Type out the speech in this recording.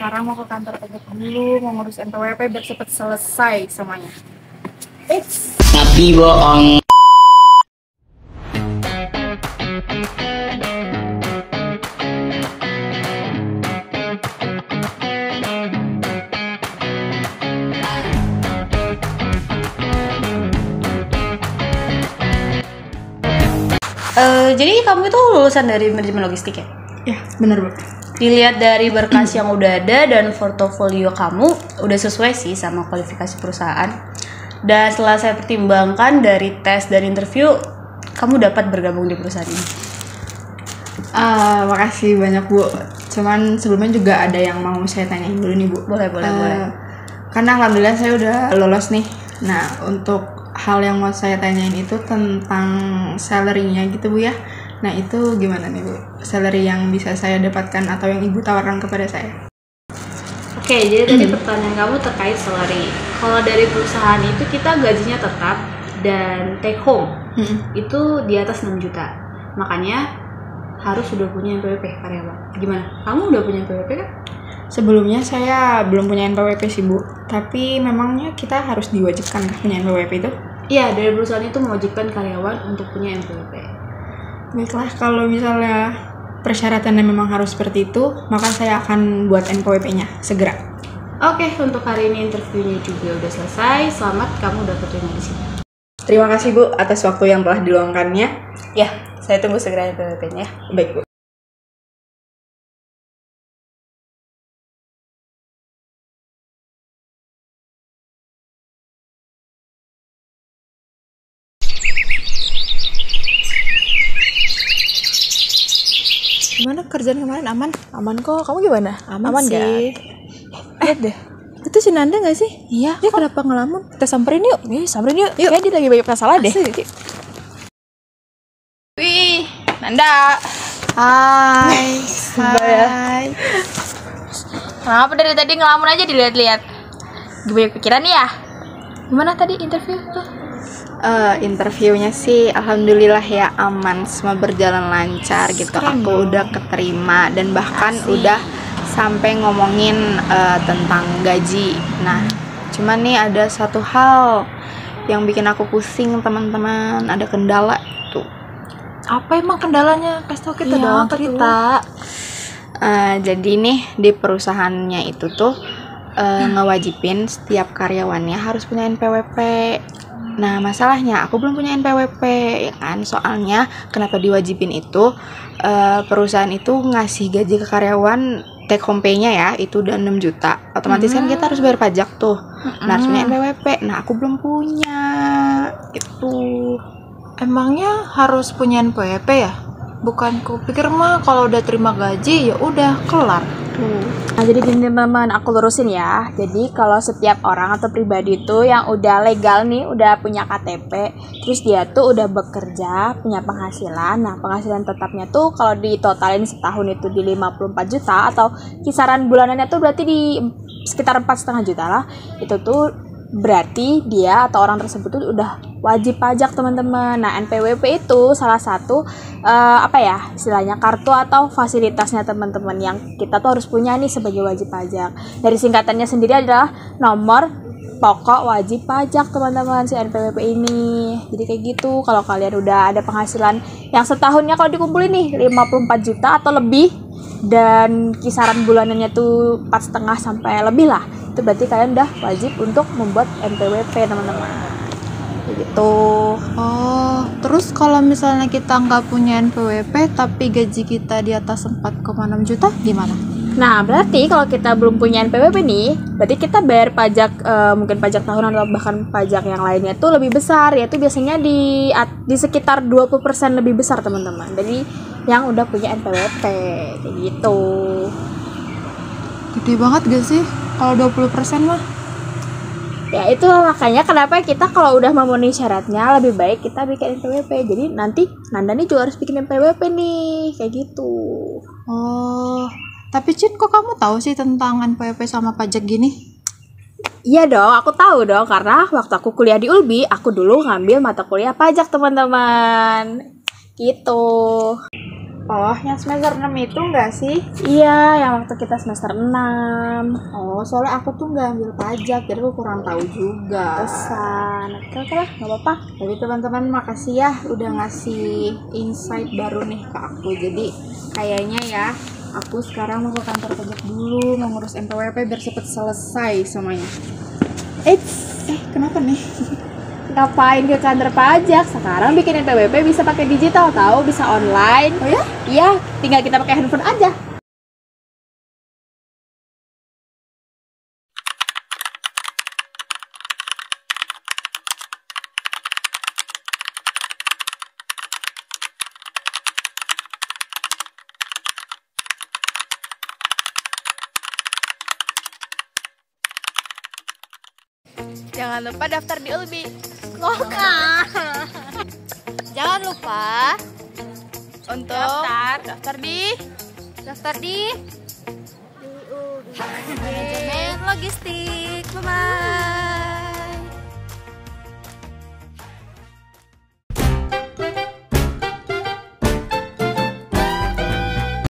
sekarang mau ke kantor pajak dulu, mau ngurus NPWP biar cepet selesai semuanya. Tapi bohong. Jadi kamu itu lulusan dari manajemen logistik ya? Ya, bener Bu. Dilihat dari berkas yang udah ada dan portofolio kamu udah sesuai sih sama kualifikasi perusahaan. Dan setelah saya pertimbangkan dari tes dan interview, kamu dapat bergabung di perusahaan ini. Makasih banyak Bu. Cuman sebelumnya juga ada yang mau saya tanyain dulu nih Bu. Boleh. Karena alhamdulillah saya udah lolos nih. Nah, untuk hal yang mau saya tanyain itu tentang salary-nya gitu Bu ya. Nah, itu gimana nih Bu? Salary yang bisa saya dapatkan atau yang Ibu tawarkan kepada saya? Oke, jadi tadi pertanyaan kamu terkait salary. Kalau dari perusahaan itu kita gajinya tetap dan take home itu di atas 6 juta. Makanya harus sudah punya NPWP karyawan. Gimana? Kamu udah punya NPWP kan? Sebelumnya saya belum punya NPWP sih Bu. Tapi memangnya kita harus diwajibkan punya NPWP itu? Iya, dari perusahaan itu mewajibkan karyawan untuk punya NPWP. Baiklah, kalau misalnya persyaratannya memang harus seperti itu, maka saya akan buat NPWP-nya segera. Oke, untuk hari ini interviewnya juga udah selesai. Selamat, kamu udah keterima di sini. Terima kasih Bu atas waktu yang telah diluangkannya. Ya, saya tunggu segera NPWP-nya. Baik Bu. Gimana kerjaan kemarin? Aman kok. Kamu gimana? Aman sih. Lihat deh. Itu si Nanda gak sih? Iya. Dia kenapa ngelamun? Kita samperin yuk. Samperin yuk. Kayaknya dia lagi banyak masalah deh. Wih, Nanda. Hai. Hai. Kenapa dari tadi ngelamun aja dilihat-lihat? Banyak pikiran ya? Gimana tadi interview tuh? Interviewnya sih alhamdulillah ya aman, semua berjalan lancar gitu. Keren Aku udah keterima dan bahkan udah sampai ngomongin tentang gaji. Nah, cuman nih ada satu hal yang bikin aku pusing teman-teman, ada kendala tuh. Apa emang kendalanya? Kasih tau kita Iya, dong, apa cerita. Jadi nih di perusahaannya itu tuh ngewajibin setiap karyawannya harus punya NPWP. Nah, masalahnya aku belum punya NPWP ya kan. Soalnya kenapa diwajibin itu, perusahaan itu ngasih gaji ke karyawan take home pay-nya ya, itu udah 6 juta. Otomatis kan kita harus bayar pajak tuh. Nah, harus punya NPWP. Nah, aku belum punya. Itu. Emangnya harus punya NPWP ya? Bukan kupikir mah kalau udah terima gaji ya udah kelar. Nah, jadi gini teman-teman, aku lurusin ya. Jadi kalau setiap orang atau pribadi itu yang udah legal nih, udah punya KTP, terus dia tuh udah bekerja, punya penghasilan. Nah, penghasilan tetapnya tuh kalau ditotalin setahun itu di 54 juta atau kisaran bulanannya tuh berarti di sekitar 4,5 juta lah. Itu tuh berarti dia atau orang tersebut tuh udah wajib pajak teman-teman. Nah, NPWP itu salah satu istilahnya kartu atau fasilitasnya teman-teman yang kita tuh harus punya nih sebagai wajib pajak. Dari singkatannya sendiri adalah nomor pokok wajib pajak teman-teman, si NPWP ini. Jadi kayak gitu, kalau kalian udah ada penghasilan yang setahunnya kalau dikumpulin nih 54 juta atau lebih dan kisaran bulanannya tuh 4,5 sampai lebih lah, itu berarti kalian udah wajib untuk membuat NPWP teman-teman. Gitu. Oh, terus kalau misalnya kita nggak punya NPWP tapi gaji kita di atas 4,6 juta gimana? Nah, berarti kalau kita belum punya NPWP nih, berarti kita bayar pajak, mungkin pajak tahunan atau bahkan pajak yang lainnya tuh lebih besar, yaitu biasanya di sekitar 20% lebih besar teman-teman. Jadi yang udah punya NPWP kayak gitu. Gede banget gak sih kalau 20% mah? Ya itu makanya kenapa kita kalau udah memenuhi syaratnya lebih baik kita bikin NPWP. Jadi nanti Nanda nih juga harus bikin NPWP nih, kayak gitu. Oh, tapi Cin, kok kamu tahu sih tentang NPWP sama pajak gini? Iya dong, aku tahu dong karena waktu aku kuliah di Ulbi, aku dulu ngambil mata kuliah pajak teman-teman. Gitu. Oh, yang semester 6 itu enggak sih? Iya, yang waktu kita semester 6. Oh, soalnya aku tuh nggak ambil pajak, jadi aku kurang tahu juga. Pesan. Oke lah, nggak apa-apa. Tapi teman-teman makasih ya udah ngasih insight baru nih ke aku. Jadi kayaknya ya aku sekarang mau ke kantor pajak dulu, mau ngurus NPWP biar cepet selesai semuanya. Kenapa nih? Ngapain ke kantor pajak? Sekarang bikin NPWP bisa pakai digital tahu, bisa online. Oh ya? Iya, tinggal kita pakai handphone aja. Jangan lupa daftar di Ulbi. Jangan lupa untuk daftar di manajemen logistik. Bye bye.